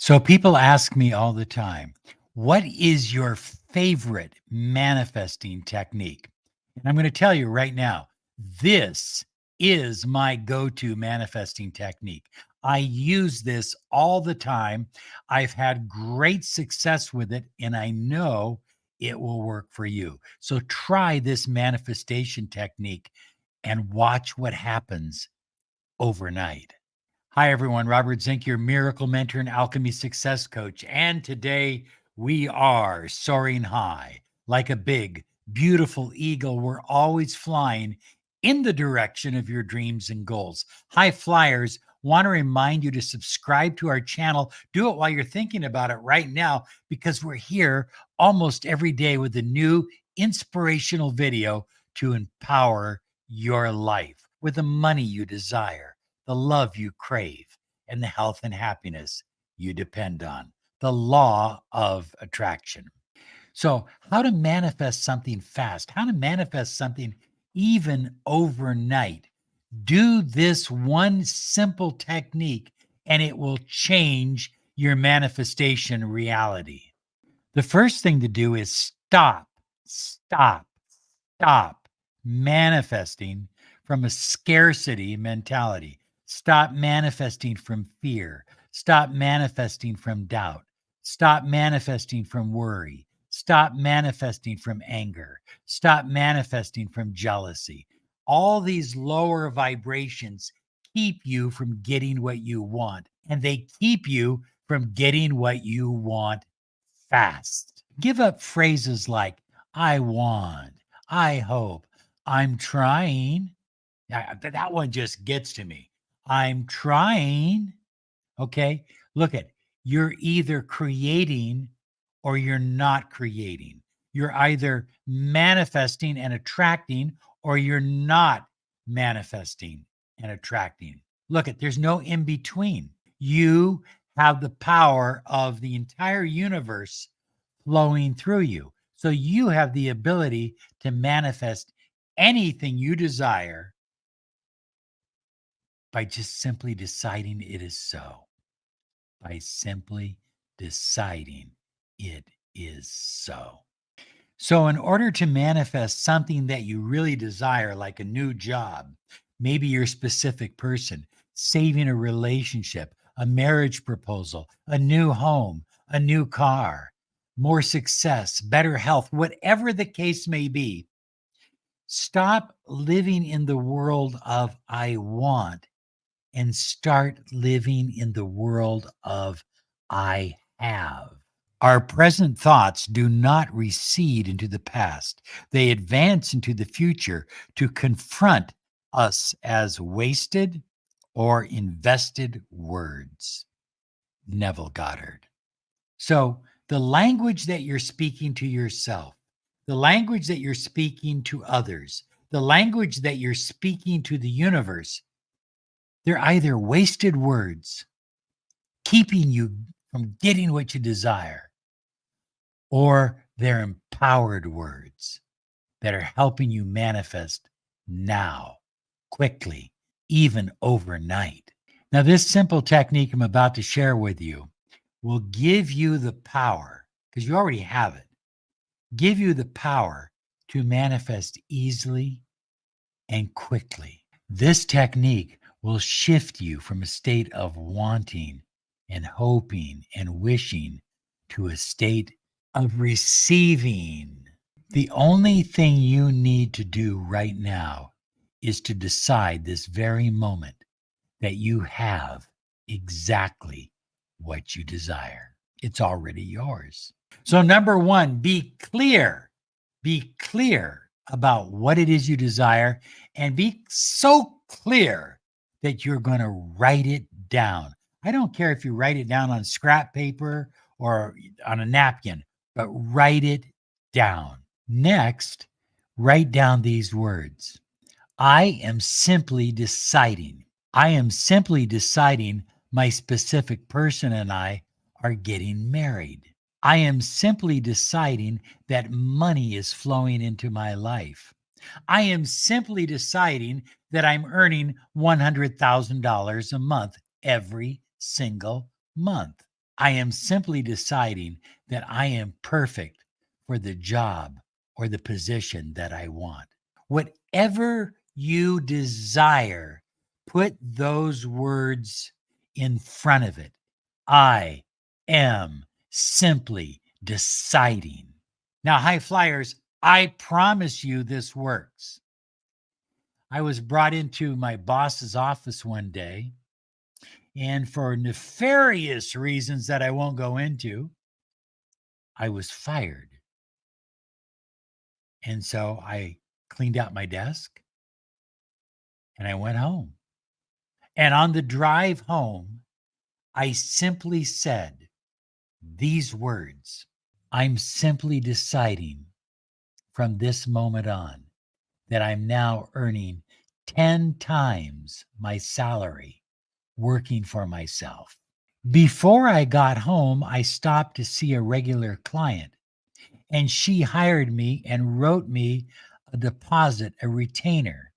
So people ask me all the time, what is your favorite manifesting technique? And I'm going to tell you right now, this is my go to manifesting technique. I use this all the time. I've had great success with it, and I know it will work for you. So try this manifestation technique and watch what happens overnight. Hi, everyone. Robert Zink, your miracle mentor and alchemy success coach. And today we are soaring high like a big, beautiful eagle. We're always flying in the direction of your dreams and goals. High flyers, want to remind you to subscribe to our channel. Do it while you're thinking about it right now, because we're here almost every day with a new inspirational video to empower your life with the money you desire, the love you crave, and the health and happiness you depend on. The law of attraction. So, how to manifest something fast, how to manifest something even overnight. Do this one simple technique and it will change your manifestation reality. The first thing to do is stop, stop manifesting from a scarcity mentality. Stop manifesting from fear. Stop manifesting from doubt. Stop manifesting from worry. Stop manifesting from anger. Stop manifesting from jealousy. All these lower vibrations keep you from getting what you want, and they keep you from getting what you want fast. Give up phrases like, I want, I hope, I'm trying. That one just gets to me. I'm trying. Okay. Look at, you're either creating or you're not creating. You're either manifesting and attracting or you're not manifesting and attracting. Look at, there's no in between. You have the power of the entire universe flowing through you. So you have the ability to manifest anything you desire by just simply deciding it is so. By simply deciding it is so. So, in order to manifest something that you really desire, like a new job, maybe your specific person, saving a relationship, a marriage proposal, a new home, a new car, more success, better health, whatever the case may be, stop living in the world of I want and start living in the world of I have. Our present thoughts do not recede into the past. They advance into the future to confront us as wasted or invested words. Neville Goddard. So, the language that you're speaking to yourself, the language that you're speaking to others, the language that you're speaking to the universe, they're either wasted words, keeping you from getting what you desire, or they're empowered words that are helping you manifest now, quickly, even overnight. Now, this simple technique I'm about to share with you will give you the power, because you already have it, give you the power to manifest easily and quickly. This technique will shift you from a state of wanting and hoping and wishing to a state of receiving. The only thing you need to do right now is to decide this very moment that you have exactly what you desire. It's already yours. So, number one, be clear. Be clear about what it is you desire, and be so clear that you're going to write it down. I don't care if you write it down on scrap paper or on a napkin, but write it down. Next, write down these words. I am simply deciding. I am simply deciding my specific person and I are getting married. I am simply deciding that money is flowing into my life. I am simply deciding that I'm earning $100,000 a month every single month. I am simply deciding that I am perfect for the job or the position that I want. Whatever you desire, put those words in front of it. I am simply deciding. Now, high flyers, I promise you this works. I was brought into my boss's office one day, and for nefarious reasons that I won't go into, I was fired. And so I cleaned out my desk and I went home. And on the drive home, I simply said these words: I'm simply deciding from this moment on that I'm now earning 10 times my salary working for myself. Before I got home, I stopped to see a regular client, and she hired me and wrote me a deposit, a retainer.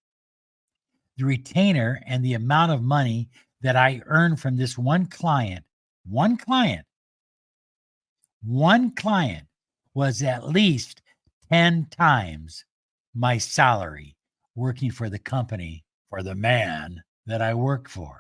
The retainer and the amount of money that I earned from this one client, one client was at least 10 times my salary working for the company, for the man that I work for.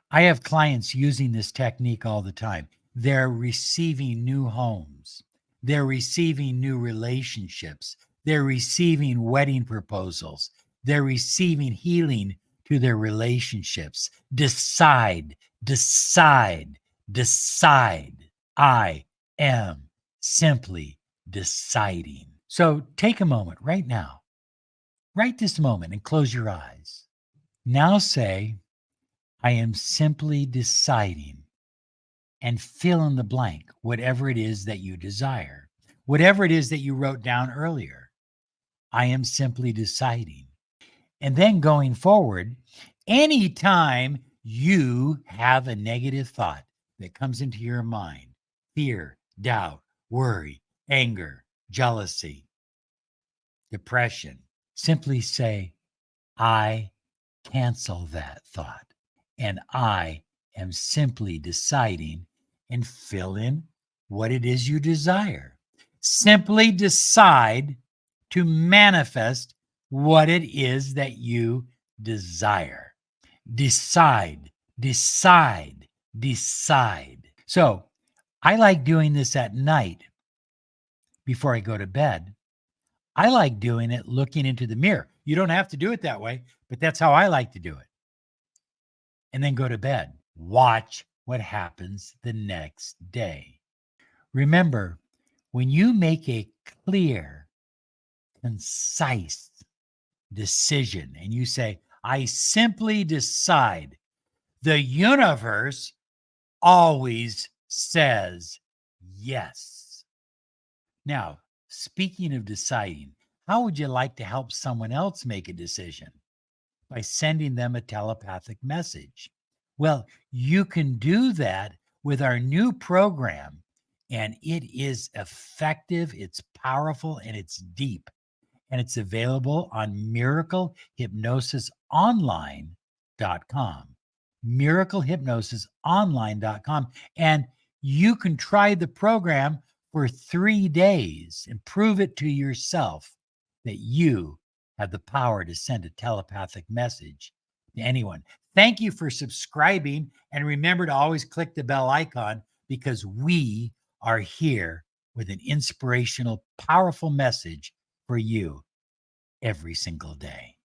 I have clients using this technique all the time. They're receiving new homes. They're receiving new relationships. They're receiving wedding proposals. They're receiving healing to their relationships. Decide, decide, decide. I am simply deciding. So take a moment right now, right this moment, and close your eyes. Now say, I am simply deciding, and fill in the blank, whatever it is that you desire, whatever it is that you wrote down earlier. I am simply deciding. And then going forward, anytime you have a negative thought that comes into your mind, fear, doubt, worry, anger, jealousy, depression, simply say, I cancel that thought. And I am simply deciding, and fill in what it is you desire. Simply decide to manifest what it is that you desire. Decide, decide, decide. So I like doing this at night before I go to bed. I like doing it looking into the mirror. You don't have to do it that way, but that's how I like to do it. And then go to bed. Watch what happens the next day. Remember, when you make a clear, concise decision and you say, I simply decide, the universe always says yes. Now, speaking of deciding, how would you like to help someone else make a decision? By sending them a telepathic message. Well, you can do that with our new program, and it is effective, it's powerful, and it's deep. And it's available on miraclehypnosisonline.com. Miraclehypnosisonline.com. And you can try the program for 3 days and prove it to yourself that you have the power to send a telepathic message to anyone. Thank you for subscribing. And remember to always click the bell icon, because we are here with an inspirational, powerful message for you every single day.